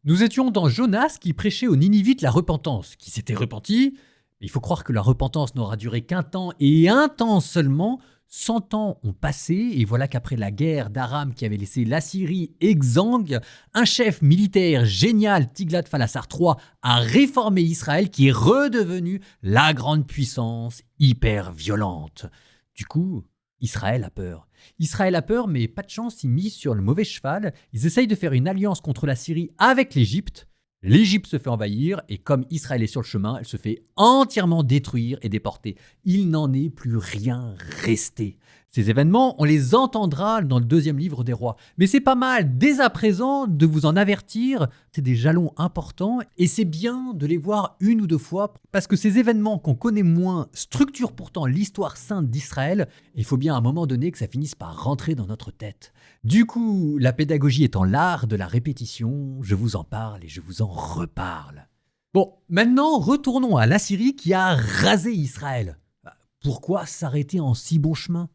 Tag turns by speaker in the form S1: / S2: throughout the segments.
S1: Nous étions dans Jonas qui prêchait aux Ninivites la repentance, qui s'était repenti. Il faut croire que la repentance n'aura duré qu'un temps et un temps seulement. 100 ans ont passé et voilà qu'après la guerre d'Aram qui avait laissé l'Assyrie exsangue, un chef militaire génial, Tiglath-Phalesar III, a réformé Israël qui est redevenu la grande puissance hyper violente. Du coup, Israël a peur. Israël a peur, mais pas de chance, ils misent sur le mauvais cheval. Ils essayent de faire une alliance contre la Syrie avec l'Égypte. L'Égypte se fait envahir et comme Israël est sur le chemin, elle se fait entièrement détruire et déporter. Il n'en est plus rien resté. Ces événements, on les entendra dans le 2e livre des rois. Mais c'est pas mal dès à présent de vous en avertir. C'est des jalons importants et c'est bien de les voir une ou deux fois parce que ces événements qu'on connaît moins structurent pourtant l'histoire sainte d'Israël. Et il faut bien à un moment donné que ça finisse par rentrer dans notre tête. Du coup, la pédagogie étant l'art de la répétition, je vous en parle et je vous en reparle. Bon, maintenant retournons à l'Assyrie qui a rasé Israël. Pourquoi s'arrêter en si bon chemin ?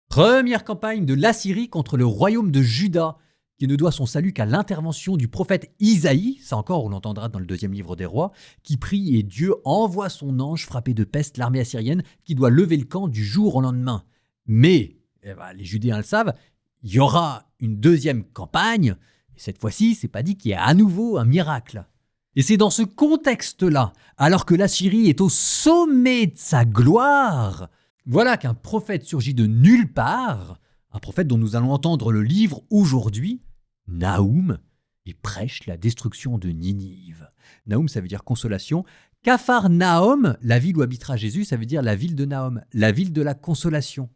S1: Première campagne de l'Assyrie contre le royaume de Juda, qui ne doit son salut qu'à l'intervention du prophète Isaïe, ça encore on l'entendra dans le 2e livre des rois, qui prie et Dieu envoie son ange frapper de peste l'armée assyrienne qui doit lever le camp du jour au lendemain. Mais, les Judéens le savent, il y aura une 2e campagne, et cette fois-ci, c'est pas dit qu'il y ait à nouveau un miracle. Et c'est dans ce contexte-là, alors que l'Assyrie est au sommet de sa gloire, voilà qu'un prophète surgit de nulle part, un prophète dont nous allons entendre le livre aujourd'hui, Naoum, et prêche la destruction de Ninive. Naoum, ça veut dire consolation. Capharnaüm, la ville où habitera Jésus, ça veut dire la ville de Nahom, la ville de la consolation.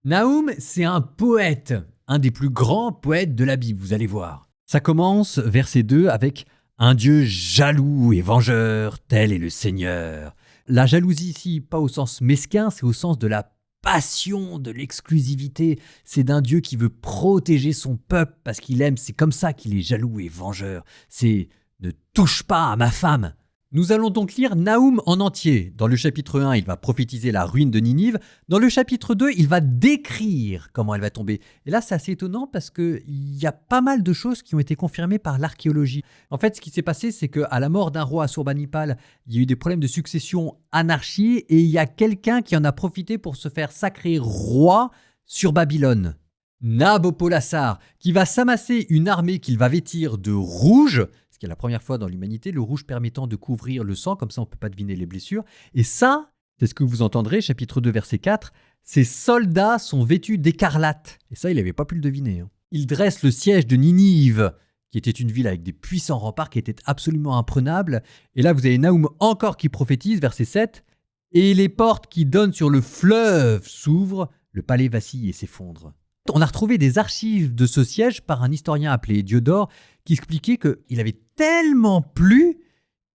S1: Naoum, c'est un poète, un des plus grands poètes de la Bible, vous allez voir. Ça commence, verset 2, avec « Un Dieu jaloux et vengeur, tel est le Seigneur ». La jalousie ici, pas au sens mesquin, c'est au sens de la passion, de l'exclusivité. C'est d'un Dieu qui veut protéger son peuple parce qu'il aime, c'est comme ça qu'il est jaloux et vengeur. C'est « ne touche pas à ma femme ». Nous allons donc lire Naoum en entier. Dans le chapitre 1, il va prophétiser la ruine de Ninive. Dans le chapitre 2, il va décrire comment elle va tomber. Et là, c'est assez étonnant parce qu'il y a pas mal de choses qui ont été confirmées par l'archéologie. En fait, ce qui s'est passé, c'est qu'à la mort d'un roi Assurbanipal, il y a eu des problèmes de succession anarchie et il y a quelqu'un qui en a profité pour se faire sacrer roi sur Babylone. Nabopolassar, qui va s'amasser une armée qu'il va vêtir de rouge, ce qui est la première fois dans l'humanité, le rouge permettant de couvrir le sang, comme ça on ne peut pas deviner les blessures. Et ça, c'est ce que vous entendrez, chapitre 2, verset 4, ces soldats sont vêtus d'écarlate. Et ça, il n'avait pas pu le deviner. Ils dressent le siège de Ninive, qui était une ville avec des puissants remparts qui étaient absolument imprenables. Et là, vous avez Naoum encore qui prophétise, verset 7, « Et les portes qui donnent sur le fleuve s'ouvrent, le palais vacille et s'effondre. » On a retrouvé des archives de ce siège par un historien appelé Diodore qui expliquait qu'il avait tellement plu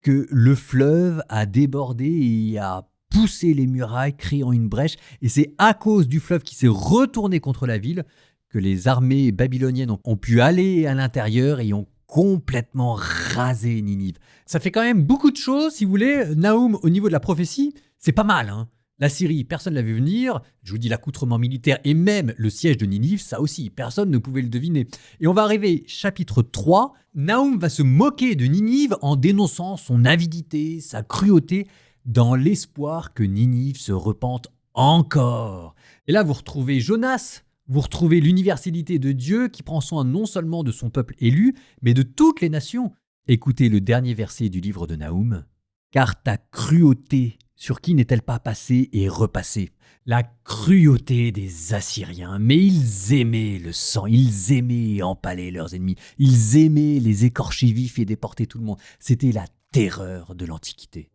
S1: que le fleuve a débordé et a poussé les murailles, créant une brèche. Et c'est à cause du fleuve qui s'est retourné contre la ville que les armées babyloniennes ont pu aller à l'intérieur et ont complètement rasé Ninive. Ça fait quand même beaucoup de choses, si vous voulez. Naoum, au niveau de la prophétie, c'est pas mal, hein. La Syrie, personne ne l'a vu venir. Je vous dis l'accoutrement militaire et même le siège de Ninive, ça aussi, personne ne pouvait le deviner. Et on va arriver chapitre 3. Naoum va se moquer de Ninive en dénonçant son avidité, sa cruauté, dans l'espoir que Ninive se repente encore. Et là, vous retrouvez Jonas, vous retrouvez l'universalité de Dieu qui prend soin non seulement de son peuple élu, mais de toutes les nations. Écoutez le dernier verset du livre de Naoum. « Car ta cruauté, sur qui n'est-elle pas passée et repassée ? La cruauté des Assyriens, mais ils aimaient le sang, ils aimaient empaler leurs ennemis, ils aimaient les écorcher vifs et déporter tout le monde. C'était la terreur de l'Antiquité. »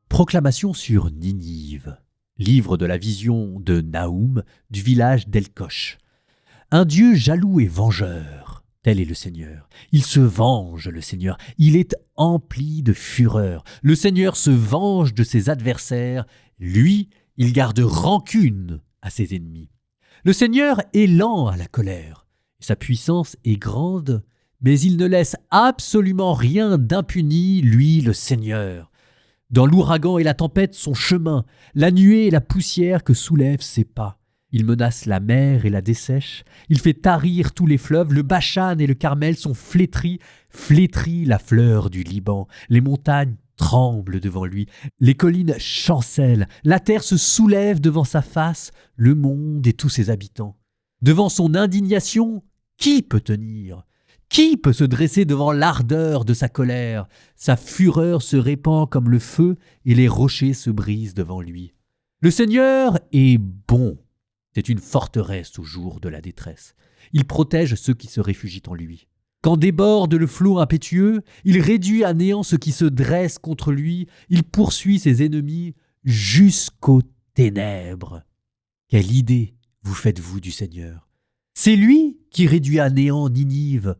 S1: Proclamation sur Ninive. Livre de la vision de Naoum du village d'Elkosh. Un Dieu jaloux et vengeur. Tel est le Seigneur. Il se venge, le Seigneur. Il est empli de fureur. Le Seigneur se venge de ses adversaires. Lui, il garde rancune à ses ennemis. Le Seigneur est lent à la colère. Sa puissance est grande, mais il ne laisse absolument rien d'impuni, lui, le Seigneur. Dans l'ouragan et la tempête, son chemin, la nuée et la poussière que soulèvent ses pas. Il menace la mer et la dessèche. Il fait tarir tous les fleuves. Le Bashan et le Carmel sont flétris. Flétrit la fleur du Liban. Les montagnes tremblent devant lui. Les collines chancellent. La terre se soulève devant sa face. Le monde et tous ses habitants. Devant son indignation, qui peut tenir ? Qui peut se dresser devant l'ardeur de sa colère ? Sa fureur se répand comme le feu et les rochers se brisent devant lui. Le Seigneur est bon. C'est une forteresse au jour de la détresse. Il protège ceux qui se réfugient en lui. Quand déborde le flot impétueux, il réduit à néant ceux qui se dressent contre lui. Il poursuit ses ennemis jusqu'aux ténèbres. Quelle idée vous faites-vous du Seigneur ? C'est lui qui réduit à néant Ninive.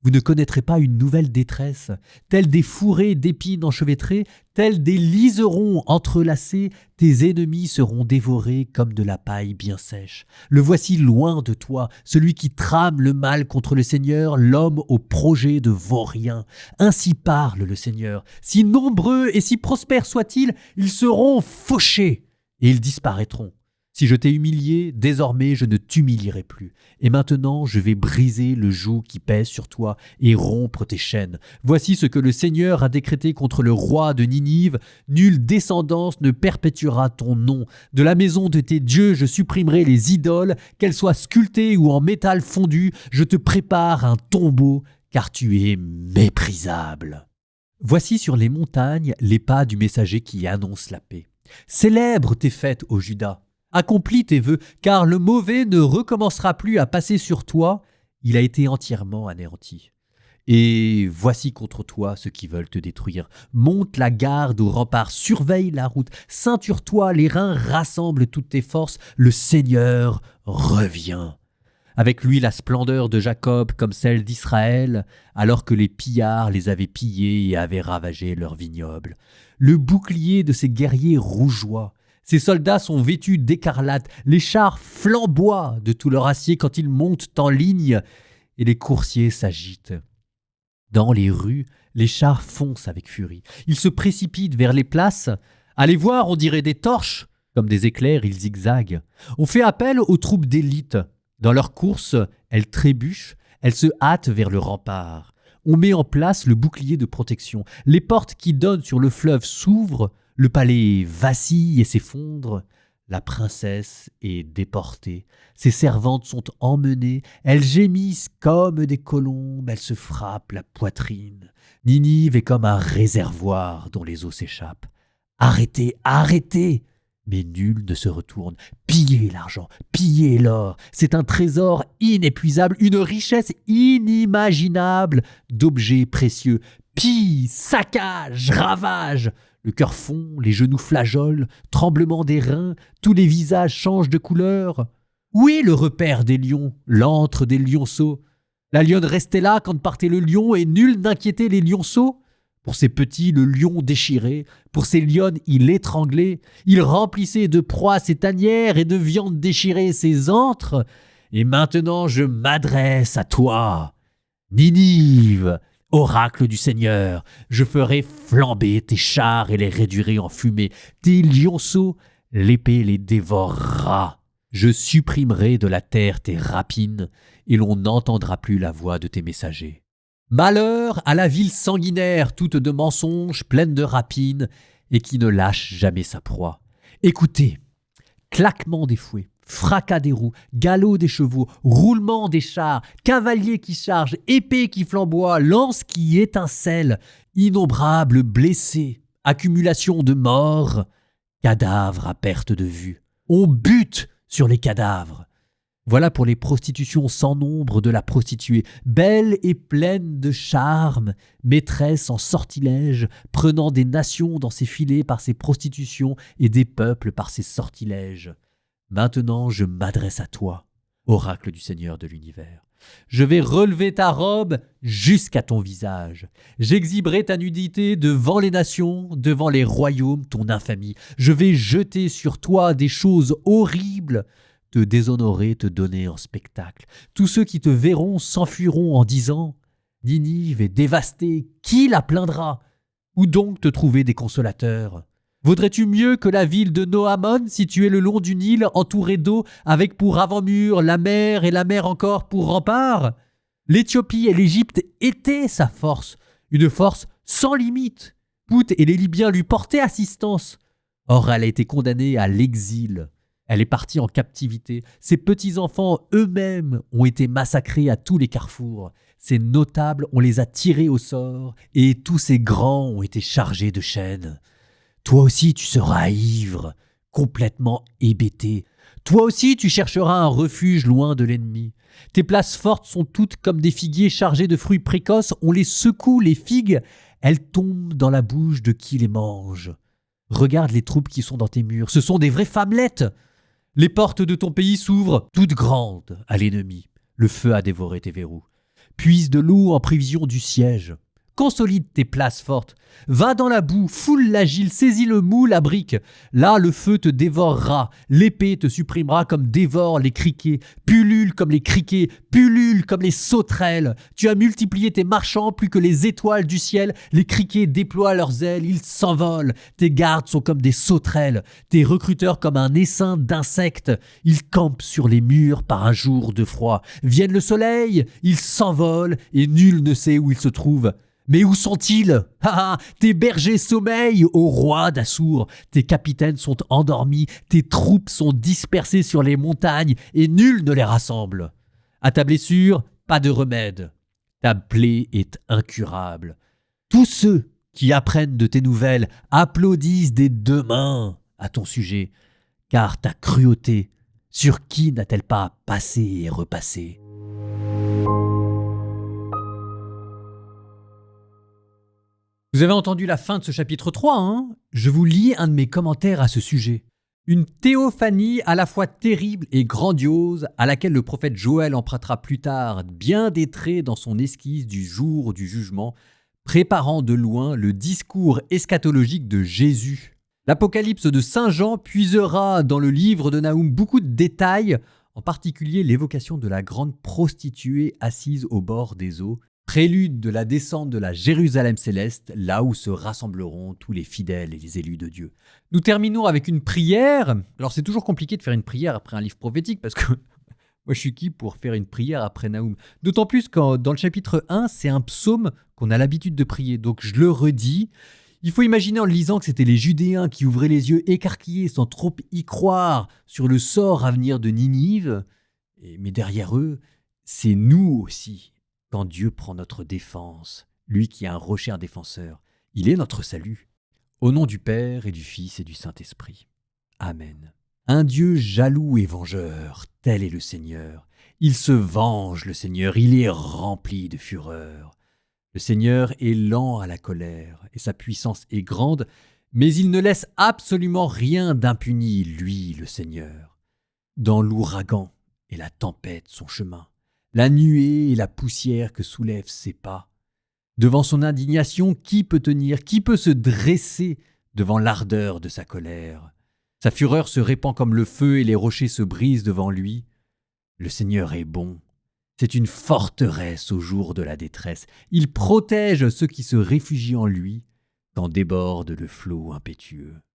S1: Vous ne connaîtrez pas une nouvelle détresse, telle des fourrés d'épines enchevêtrées, telle des liserons entrelacés, tes ennemis seront dévorés comme de la paille bien sèche. Le voici loin de toi, celui qui trame le mal contre le Seigneur, l'homme au projet de vaurien. Ainsi parle le Seigneur. Si nombreux et si prospères soient-ils, ils seront fauchés et ils disparaîtront. Si je t'ai humilié, désormais je ne t'humilierai plus. Et maintenant je vais briser le joug qui pèse sur toi et rompre tes chaînes. Voici ce que le Seigneur a décrété contre le roi de Ninive. Nulle descendance ne perpétuera ton nom. De la maison de tes dieux je supprimerai les idoles, qu'elles soient sculptées ou en métal fondu. Je te prépare un tombeau, car tu es méprisable. Voici sur les montagnes les pas du messager qui annonce la paix. Célèbre tes fêtes, ô Juda. Accomplis tes vœux, car le mauvais ne recommencera plus à passer sur toi, il a été entièrement anéanti. Et voici contre toi ceux qui veulent te détruire. Monte la garde au rempart, surveille la route, ceinture-toi les reins, rassemble toutes tes forces, le Seigneur revient. Avec lui la splendeur de Jacob comme celle d'Israël, alors que les pillards les avaient pillés et avaient ravagé leurs vignobles. Le bouclier de ces guerriers rougeoie. Ces soldats sont vêtus d'écarlate, les chars flamboient de tout leur acier quand ils montent en ligne, et les coursiers s'agitent. Dans les rues, les chars foncent avec furie. Ils se précipitent vers les places. À les voir, on dirait des torches. Comme des éclairs, ils zigzaguent. On fait appel aux troupes d'élite. Dans leur course, elles trébuchent, elles se hâtent vers le rempart. On met en place le bouclier de protection. Les portes qui donnent sur le fleuve s'ouvrent. Le palais vacille et s'effondre, la princesse est déportée, ses servantes sont emmenées, elles gémissent comme des colombes, elles se frappent la poitrine. Ninive est comme un réservoir dont les eaux s'échappent. Arrêtez, arrêtez! Mais nul ne se retourne. Pillez l'argent, pillez l'or. C'est un trésor inépuisable, une richesse inimaginable d'objets précieux. Pille, saccage, ravage. Le cœur fond, les genoux flageolent, tremblement des reins, tous les visages changent de couleur. Où est le repère des lions, l'antre des lionceaux? La lionne restait là quand partait le lion et nul n'inquiétait les lionceaux. Pour ces petits, le lion déchirait, pour ces lionnes, il étranglait, il remplissait de proies ses tanières et de viande déchirée ses antres. Et maintenant je m'adresse à toi, Ninive, oracle du Seigneur, je ferai flamber tes chars et les réduirai en fumée. Tes lionceaux, l'épée les dévorera. Je supprimerai de la terre tes rapines, et l'on n'entendra plus la voix de tes messagers. Malheur à la ville sanguinaire, toute de mensonges, pleine de rapines, et qui ne lâche jamais sa proie. Écoutez, claquement des fouets, fracas des roues, galop des chevaux, roulement des chars, cavaliers qui chargent, épées qui flamboient, lances qui étincellent, innombrables blessés, accumulation de morts, cadavres à perte de vue. On bute sur les cadavres. Voilà pour les prostitutions sans nombre de la prostituée, belle et pleine de charme, maîtresse en sortilège, prenant des nations dans ses filets par ses prostitutions et des peuples par ses sortilèges. Maintenant je m'adresse à toi, oracle du Seigneur de l'univers. Je vais relever ta robe jusqu'à ton visage. J'exhiberai ta nudité devant les nations, devant les royaumes, ton infamie. Je vais jeter sur toi des choses horribles, te déshonorer, te donner en spectacle. Tous ceux qui te verront s'enfuiront en disant « Ninive est dévastée, qui la plaindra ?» Où donc te trouver des consolateurs ? Vaudrais-tu mieux que la ville de Noamon, située le long du Nil, entourée d'eau, avec pour avant-mur la mer et la mer encore pour rempart? L'Éthiopie et l'Égypte étaient sa force, une force sans limite. Pout et les Libyens lui portaient assistance. Or, elle a été condamnée à l'exil. Elle est partie en captivité. Ses petits-enfants eux-mêmes ont été massacrés à tous les carrefours. Ses notables, on les a tirés au sort, et tous ses grands ont été chargés de chaînes. Toi aussi tu seras ivre, complètement hébété. Toi aussi tu chercheras un refuge loin de l'ennemi. Tes places fortes sont toutes comme des figuiers chargés de fruits précoces. On les secoue, les figues, elles tombent dans la bouche de qui les mange. Regarde les troupes qui sont dans tes murs, ce sont des vraies femmelettes. Les portes de ton pays s'ouvrent, toutes grandes, à l'ennemi. Le feu a dévoré tes verrous. Puise de l'eau en prévision du siège. Consolide tes places fortes. Va dans la boue, foule l'agile, saisis le moule à briques. Là, le feu te dévorera. L'épée te supprimera comme dévorent les criquets. Pullule comme les criquets, pullule comme les sauterelles. Tu as multiplié tes marchands plus que les étoiles du ciel. Les criquets déploient leurs ailes, ils s'envolent. Tes gardes sont comme des sauterelles. Tes recruteurs comme un essaim d'insectes. Ils campent sur les murs par un jour de froid. Vienne le soleil, ils s'envolent et nul ne sait où ils se trouvent. Mais où sont-ils? Tes bergers sommeillent, ô roi d'Assour. Tes capitaines sont endormis, tes troupes sont dispersées sur les montagnes, et nul ne les rassemble. À ta blessure, pas de remède. Ta plaie est incurable. Tous ceux qui apprennent de tes nouvelles applaudissent des deux mains à ton sujet, car ta cruauté, sur qui n'a-t-elle pas passé et repassé? Vous avez entendu la fin de ce chapitre 3, hein? Je vous lis un de mes commentaires à ce sujet. Une théophanie à la fois terrible et grandiose, à laquelle le prophète Joël empruntera plus tard bien des traits dans son esquisse du jour du jugement, préparant de loin le discours eschatologique de Jésus. L'Apocalypse de Saint Jean puisera dans le livre de Naoum beaucoup de détails, en particulier l'évocation de la grande prostituée assise au bord des eaux, prélude de la descente de la Jérusalem céleste, là où se rassembleront tous les fidèles et les élus de Dieu. Nous terminons avec une prière. Alors c'est toujours compliqué de faire une prière après un livre prophétique, parce que moi je suis qui pour faire une prière après Naoum? D'autant plus quand dans le chapitre 1, c'est un psaume qu'on a l'habitude de prier, donc je le redis. Il faut imaginer en le lisant que c'était les Judéens qui ouvraient les yeux écarquillés sans trop y croire sur le sort à venir de Ninive. Mais derrière eux, c'est nous aussi. Quand Dieu prend notre défense, lui qui est un rocher, un défenseur, il est notre salut. Au nom du Père et du Fils et du Saint-Esprit. Amen. Un Dieu jaloux et vengeur, tel est le Seigneur. Il se venge, le Seigneur, il est rempli de fureur. Le Seigneur est lent à la colère, et sa puissance est grande, mais il ne laisse absolument rien d'impuni, lui, le Seigneur. Dans l'ouragan et la tempête son chemin, la nuée et la poussière que soulèvent ses pas. Devant son indignation, qui peut tenir, qui peut se dresser devant l'ardeur de sa colère? Sa fureur se répand comme le feu et les rochers se brisent devant lui. Le Seigneur est bon. C'est une forteresse au jour de la détresse. Il protège ceux qui se réfugient en lui quand déborde le flot impétueux.